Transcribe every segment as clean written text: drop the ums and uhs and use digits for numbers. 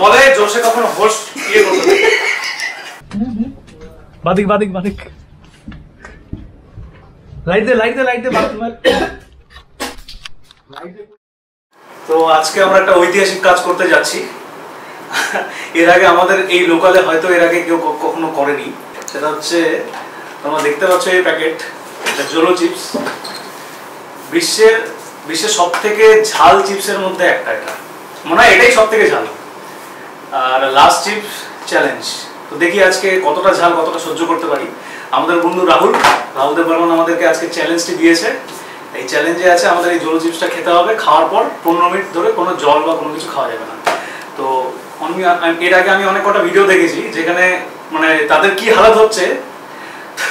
বলে জোশে কখনো হোশ ইয়ে করতে বাদিক বাদিক বাদিক লাইট দে তো আজকে আমরা একটা ঐতিহাসিক কাজ করতে যাচ্ছি। এর আগে আমাদের এই লোকালে হয়তো এর আগে কেউ কখনো করেনি। সেটা হচ্ছে তোমরা দেখতে পাচ্ছ এই প্যাকেট, এটা জোলো চিপস। বিশ্বের সব থেকে ঝাল চিপসের মধ্যে একটা, এটা মনে হয় এটাই সব থেকে ঝাল। আর লাস্ট চিপস চ্যালেঞ্জ, তো দেখি আজকে কতটা ঝাল কতটা সহ্য করতে পারি। আমাদের বন্ধু রাহুল দেব বর্মন আমাদেরকে আজকে চ্যালেঞ্জটি দিয়েছে। এই চ্যালেঞ্জে আছে আমাদের এই জোলো চিপসটা খেতে হবে, খাওয়ার পর 15 মিনিট ধরে কোনো জল বা কোনো কিছু খাওয়া যাবে না। তো এর আগে আমি অনেক কটা ভিডিও দেখেছি যেখানে মানে তাদের কি হালাত হচ্ছে,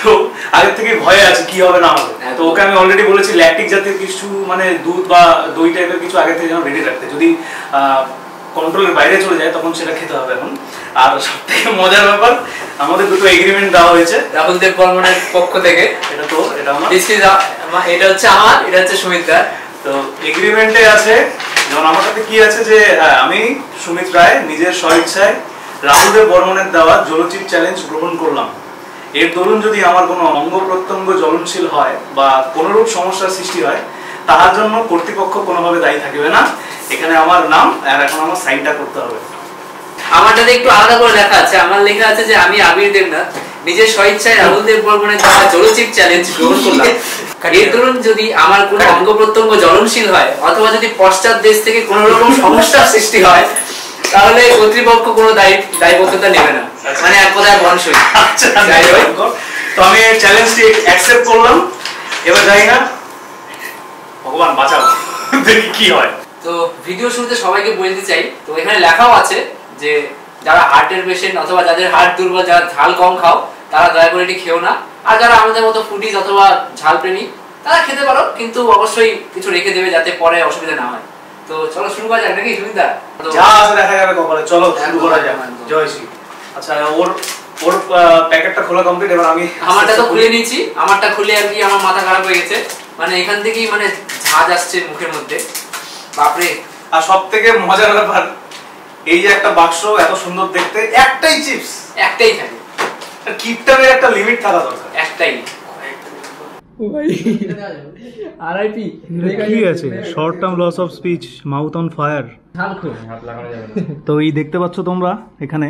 তো আগের থেকে ভয়ে আছে কি হবে না হবে। তো ওকে আমি অলরেডি বলেছি ল্যাকটিক জাতীয় কিছু মানে দুধ বা দই টাইপের কিছু আগে থেকে যেন রেডি রাখতে, যদি কন্ট্রোলের বাইরে চলে যায় তখন সেটা খেতে হবে এখন। আর সব থেকে মজার ব্যাপার, আমাদের দুটো এগ্রিমেন্ট দেওয়া হয়েছে রাহুল দেব বর্মনের পক্ষ থেকে। এটা আমার, এটা হচ্ছে আমার, এটা হচ্ছে সুমিত দা। তো এগ্রিমেন্টে আছে যেমন আমার সাথে কি আছে যে আমি সুমিত রায় নিজের স্বইচ্ছায় রাহুল দেব বর্মনের দেওয়া জোলো চিপ চ্যালেঞ্জ গ্রহণ করলাম। এর দরুন যদি আমার কোনো অঙ্গ প্রত্যঙ্গ জ্বলনশীল হয় বা কোনোরূপ সমস্যার সৃষ্টি হয়, তার জন্য কর্তৃপক্ষ কোনোভাবে দায়ী থাকবে না। এখানে আমার নাম আর এখন আমার সাইনটা করতে হবে। আমারটাতে একটু আলাদা করে লেখা আছে, আমার লেখা আছে যে আমি আবির দেবনাথ নিজের স্বইচ্ছায় রাহুল দেব বর্মনের দেওয়া জোলো চিপ চ্যালেঞ্জ গ্রহণ করলাম। এর দরুন যদি আমার কোনো অঙ্গ প্রত্যঙ্গ জ্বলনশীল হয় অথবা যদি পশ্চাৎ দেশ থেকে কোনো রকম সমস্যার সৃষ্টি হয়, তাহলে কর্তৃপক্ষ কোনো দায়বদ্ধতা নেবে না, মানে এক কথায় বনসই। তো আমি চ্যালেঞ্জটি অ্যাকসেপ্ট করলাম। এবার যাই না, ভগবান বাঁচাও, দেখি কি হয়। তো ভিডিও শুরুতে সবাইকে বলতে চাই, তো এখানে লেখাও আছে যে যারা হার্টের পেশেন্ট অথবা যাদের হার্ট দুর্বল, যারা ঝাল কম খাও, তারা দয়া করে এটি খেও না। আর যারা আমাদের মতো ফুডিজ অথবা ঝাল প্রেমী, তারা খেতে পারো, কিন্তু অবশ্যই কিছু রেখে দেবে যাতে পরে অসুবিধা না হয়। তো চলো শুরু করা যাক নাকি সুবিধা? যা আছে দেখা যাবে কপালে, চলো শুরু করা যাক। জয় শ্রী। আচ্ছা, ওর প্যাকেটটা খোলা কমপ্লিট। এবার আমি আমারটা তো খুলে নিয়েছি। আমারটা খুলে আর কি আমার মাথা খারাপ হয়ে গেছে, মানে এখান থেকেই মানে ঝাঁজ আসছে মুখের মধ্যে, বাপরে। আর সব থেকে মজার ব্যাপার, এই যে একটা বাক্স এত সুন্দর দেখতে, একটাই চিপস, একটাই থাকে। কিপটামের একটা লিমিট থাকা দরকার, একটাই। আরআইপি কি আছে, short term loss of speech, mouth on fire. তো এই দেখতে পাচ্ছ তোমরা এখানে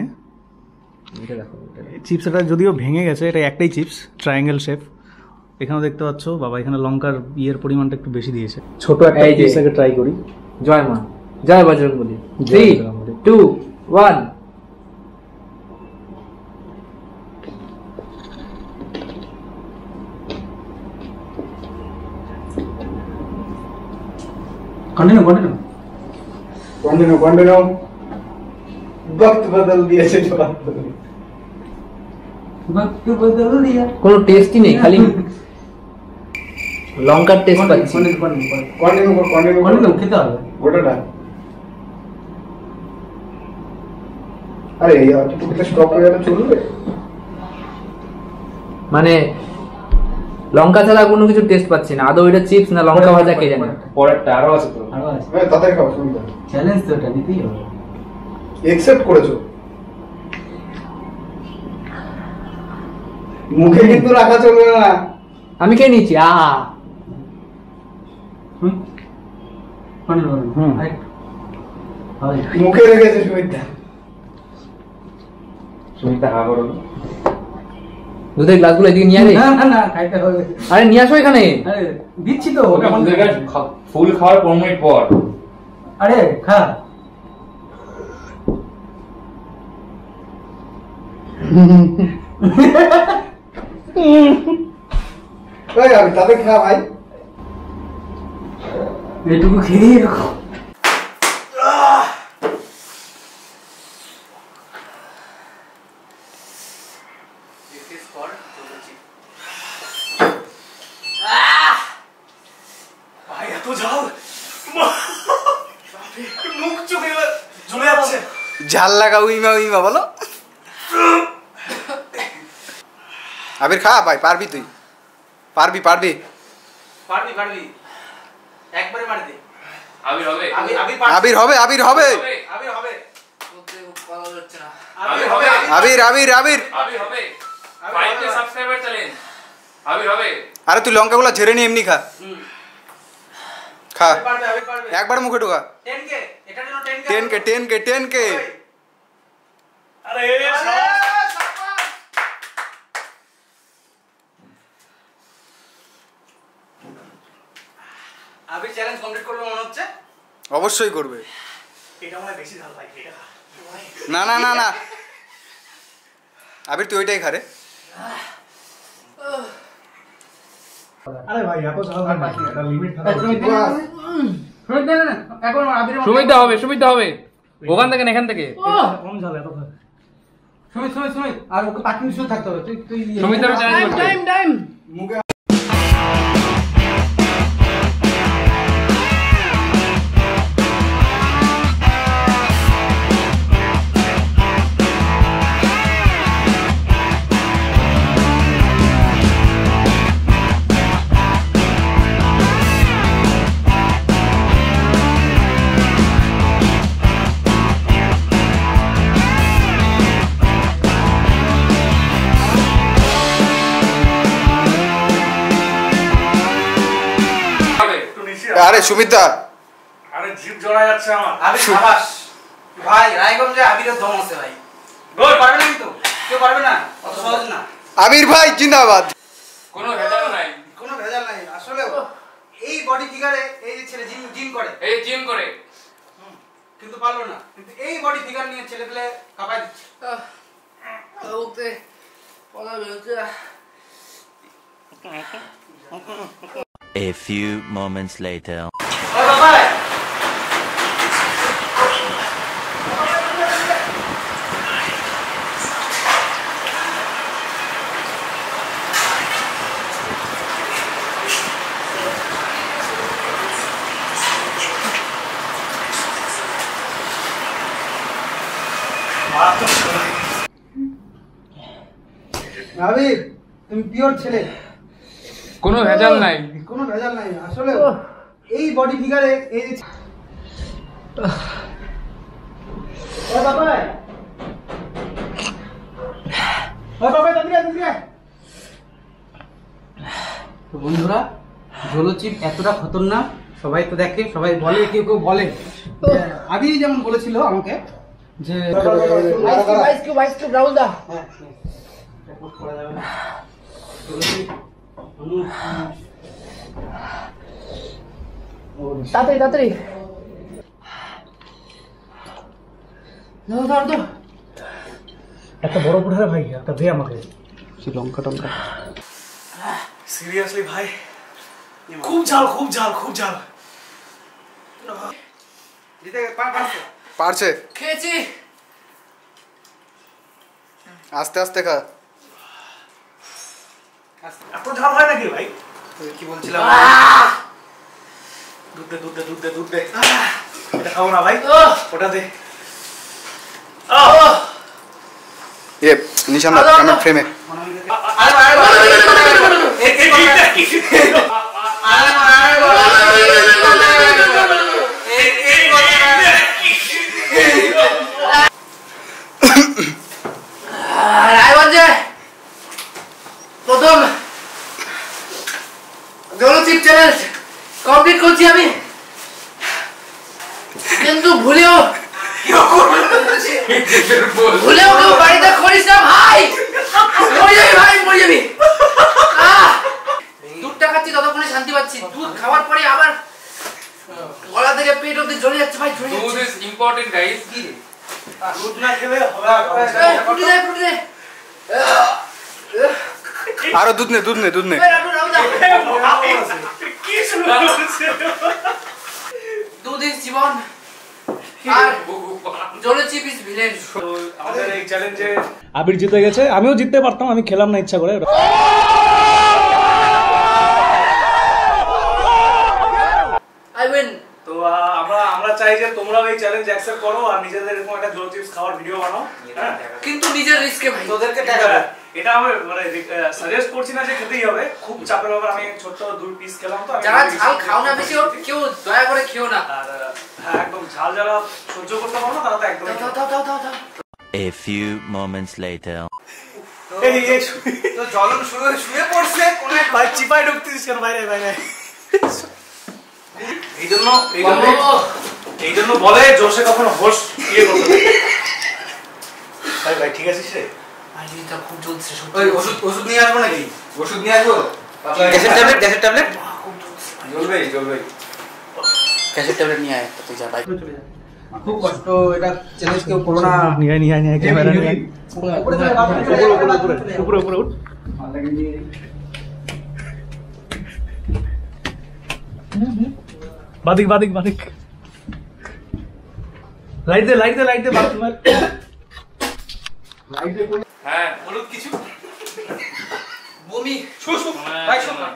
চিপস, এটা যদিও ভেঙে গেছে, এটা একটাই চিপস, ট্রায়াঙ্গেল শেপ। এখানে দেখতে পাচ্ছ বাবা, এখানে লঙ্কার ইয়ের পরিমাণটা একটু বেশি দিয়েছে। ছোট একটা পিস আগে ট্রাই করি। জয় মা, জয় বজরংবলী। 3 2 1। कंटिन्यू वक्त बदल दिया, वक्त बदल दिया। কোনো টেস্টই নেই, খালি লঙ্কার টেস্ট পাচ্ছি। কন্টিনিউ খেতে হবে গোটাটা। আরে यार এটা স্টপ হয়ে গেলে চলবে? মানে লঙ্কা ছাড়া কোনো কিছু টেস্ট পাচ্ছি না। আদৌ এটা চিপস না লঙ্কা ভাজা কে জানে। পরেরটা আরো আছে তো, আরো আছে। তাড়াতাড়ি খাও, শুনতে চ্যালেঞ্জ তো এটা নিতেই হবে। অ্যাকসেপ্ট করেছো, মুখে কিন্তু রাখা চলবে না। আমি খেয়ে নিচ্ছি। মুখে রেখেছে সুমিতা হা করো। দুধের গ্লাসগুলো এদিকে নিয়ে আরে। না খাইতে হবে। আরে নিয়ে আসো এখানে। আরে দিচ্ছি তো, ওকে আমাদের ফুল খাওয়ার 15 মিনিট পর। আরে খা। ভাই আমি তাতে খা ভাই, এটুকু খেয়ে রাখো। ঝাল লাগা উইমা উইমা বলো। আবির খা ভাই, পারবি তুই, পারবি পারবি পারবি পারবি, একবারে মার দে। আবির হবে, আবির হবে, আবির হবে, আবির হবে, আবির হবে। বলা যাচ্ছে না। আবির হবে, আবির আবির আবির আবির হবে 5k সাবস্ক্রাইবার চ্যালেঞ্জ। আবির হবে। আরে তুই লঙ্কাগুলো ঝেড়ে নি এমনি খা খা আবির পারবে একবার মুখে ঢোকা 10k এটার জন্য 10k 10k 10k 10k আরে আবির চ্যালেঞ্জ কমপ্লিট করবে মনে হচ্ছে। অবশ্যই করবে। এটা মনে বেশি ঝাল ভাই এটা না না না না আবির তুই ওইটাই খা রে। আরে ভাই এত ঝাল ভাই এটা লিমিট থাকে এখন আবির সুমিত হবে, সুমিত হবে। ওখান থেকে না এখান থেকে। কম ঝাল এত ঝাল সুমিত আর ওকে পাকিং শুরু থাকতে হবে। তুই সুমিতের চ্যালেঞ্জ করতে। টাইম আরে সুমিতা আরে জিভ জড়া যাচ্ছে আমার আবির সাবাস ভাই। রায়গঞ্জে আবিরের দম আছে ভাই। গোল পারবে না কিন্তু, কেউ পারবে না, অত সহজ না। আবির ভাই জিন্দাবাদ। কোনো ভেজাল নাই। কোনো ভেজাল নাই আসলে। এই বডি ফিগারে এই যে ছেলে জিম করে, এই জিম করে কিন্তু পারলো না। কিন্তু এই বডি ফিগার নিয়ে ছেলে পেলে কাঁপায় দিচ্ছে। ওতে বলা যাচ্ছে না। A few moments later. ও বাবা আবির তুমি পিওর ছেলে, কোনো ভেজাল নাই। কোনো ভেজাল নাই আসলে। এই বডি ফিগারে এই যে ও বাবা তো বন্ধুরা, জলচিপ এতটা খতরনাক সবাই তো দেখে, সবাই বলে, কেউ কেউ বলে। আবির যেমন বলেছিল আমাকে যে রাহুল দা করা যাবে না। তাড়াতাড়ি তাড়াতাড়ি একটা বড় পুঠারে ভাই একটা দে আমাকে লঙ্কা টঙ্কা সিরিয়াসলি ভাই খুব ঝাল খুব ঝাল খুব ঝাল দিতে পারছে। পারছে। খেয়েছি। আস্তে আস্তে খা। এত ঝাল হয় নাকি ভাই? কি বলছিলাম? দুধ দে দুধ দে দুধ দে দুধ দে এটা খাও না ভাই ওটা দে এ নিশান দা ক্যামেরা ফ্রেমে রায়গঞ্জে প্রথম জলচিপ চ্যালেঞ্জ কমপ্লিট করছি আমি, কিন্তু ভুলেও কেউ বাড়িতে করিস না ভাই। মরে যাবি ভাই, মরে যাবি। দুধটা খাচ্ছি ততক্ষণে শান্তি পাচ্ছি, দুধ খাওয়ার পরে আবার গলা থেকে পেট অব্দি জ্বলে যাচ্ছে ভাই। দুধ ইজ ইম্পর্টেন্ট গাইস। দুধ না খেলে হবে ফুটি দে ফুটি দে। আরো দুধ নে দুধ নে দুধ নে। দুধ ইজ জীবন আর জলচিপ ইজ ভিলেন। আমাদের এই চ্যালেঞ্জে আবির জিতে গেছে, আমিও জিততে পারতাম, আমি খেলাম না ইচ্ছা করে। I win. তো আমরা চাই যে তোমরাও এই চ্যালেঞ্জ অ্যাকসেপ্ট করো আর নিজেদের এরকম একটা জল চিপস খাওয়ার ভিডিও বানাও। হ্যাঁ কিন্তু নিজের রিস্কে ভাই। তোদেরকে টাকা এটা আমি মানে সাজেস্ট করছি না যে খেতেই হবে, খুব চাপের ব্যাপার। আমি ছোট্ট 2 পিস খেলাম তো। যারা ঝাল খাও না বেশি কেউ দয়া করে খেও না। আর হ্যাঁ একদম ঝাল যারা সহ্য করতে পারো না তারা তো একদম দাও দাও দাও দাও দাও। A few moments later. এই তো জ্বলন শুয়ে পড়ছে কোন এক ভাই চিপায় ঢুকতেছিস কেন বাইরে বাইরে? এই জন্য বলে জোশে কখনো হোশ ইয়ে করতে নেই। ভাই ভাই ঠিক আছিস রে? আইডিটা খুব জ্বলছে ওই ওষুধ নিয়ে আসবো নাকি? ওষুধ নিয়ে আসবো? গ্যাসের ট্যাবলেট জ্বলবেই গ্যাসের ট্যাবলেট নিয়ে আয় তুই যা বাইক চলে যা। খুব কষ্ট, এটা চ্যালেঞ্জ কেউ করো না। নিয়ে ক্যামেরা নিয়ে উপরে উঠ। বাদিক লাইট দে বাথরুমের হ্যাঁ বলুন কিছু বমি ভাই শোন না।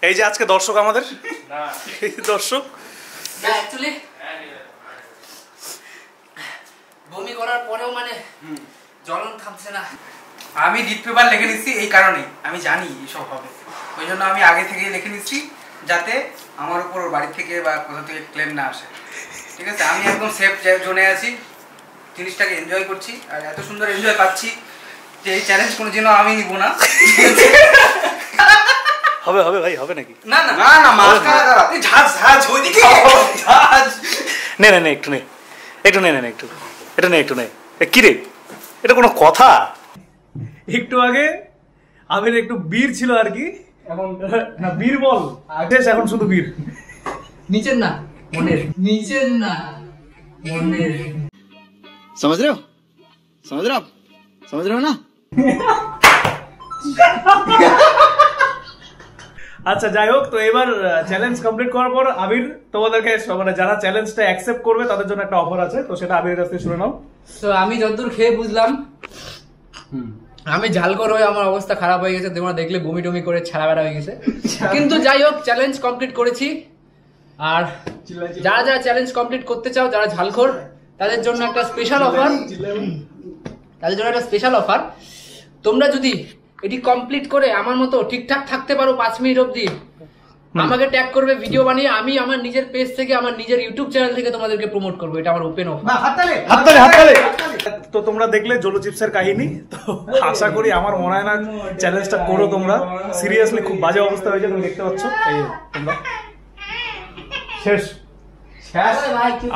এই যে আজকে দর্শক আমাদের না এই দর্শক না অ্যাকচুয়ালি বমি করার পরেও মানে জ্বলন থামছে না। আমি ডিপ পেপার লিখে নিচ্ছি এই কারণেই, আমি জানি এসব হবে, ওই জন্য আমি আগে থেকেই লিখে নিচ্ছি যাতে আমার উপর ওর বাড়ি থেকে বা কোথা থেকে ক্লেম না আসে। ঠিক আছে, আমি একদম সেফ জোনে আছি, জিনিসটাকে এনজয় করছি আর এত সুন্দর এনজয় পাচ্ছি যে এই চ্যালেঞ্জ কোনো দিনও আমি নিব না। হবে ভাই হবে নাকি? না না না না মাছ খাওয়া তুই ঝাঁজ ওইদিকে ঝাঁজ নে একটু নে একটু নে কি রে, এটা কোনো কথা? একটু আগে আমির একটু বীর ছিল আর কি, এখন না বীর বল আগে, এখন শুধু বীর। নিচের না মনের, নিচের না মনের। समझ रहे हो ना? আচ্ছা যাই হোক, তো এবার চ্যালেঞ্জ কমপ্লিট করার পর আবির তোমাদেরকে মানে যারা চ্যালেঞ্জটা অ্যাকসেপ্ট করবে তাদের জন্য একটা অফার আছে, তো সেটা আবিরের কাছ থেকে শুনে নাও। তো আমি যতদূর খেয়ে বুঝলাম আমি ঝালকর হয়ে আমার অবস্থা খারাপ হয়ে গেছে, তোমরা দেখলে বমি টমি করে ছাড়া বেড়া হয়ে গেছে। কিন্তু যাই হোক চ্যালেঞ্জ কমপ্লিট করেছি। আর যারা চ্যালেঞ্জ কমপ্লিট করতে চাও, যারা ঝালখোর, তাদের জন্য একটা স্পেশাল অফার। তোমরা যদি এটি কমপ্লিট করে আমার মতো ঠিকঠাক থাকতে পারো 5 মিনিট অবধি, আমাকে ট্যাগ করবে ভিডিও বানিয়ে, আমি আমার নিজের পেজ থেকে, আমার নিজের ইউটিউব চ্যানেল থেকে তোমাদেরকে প্রমোট করবো। এটা আমার ওপেন অফার। হাততালি। তো তোমরা দেখলে জলো চিপসের কাহিনী, তো আশা করি আমার মনে হয় না চ্যালেঞ্জটা করো তোমরা, সিরিয়াসলি খুব বাজে অবস্থা হয়েছে, তুমি দেখতে পাচ্ছ। এই তোমরা শেষ।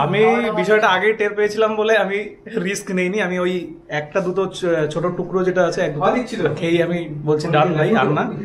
আমি বিষয়টা আগেই টের পেয়েছিলাম বলে আমি রিস্ক নেইনি, আমি ওই একটা দুটো ছোট টুকরো যেটা আছে খেয়েই আমি বলছি ডান ভাই আর না।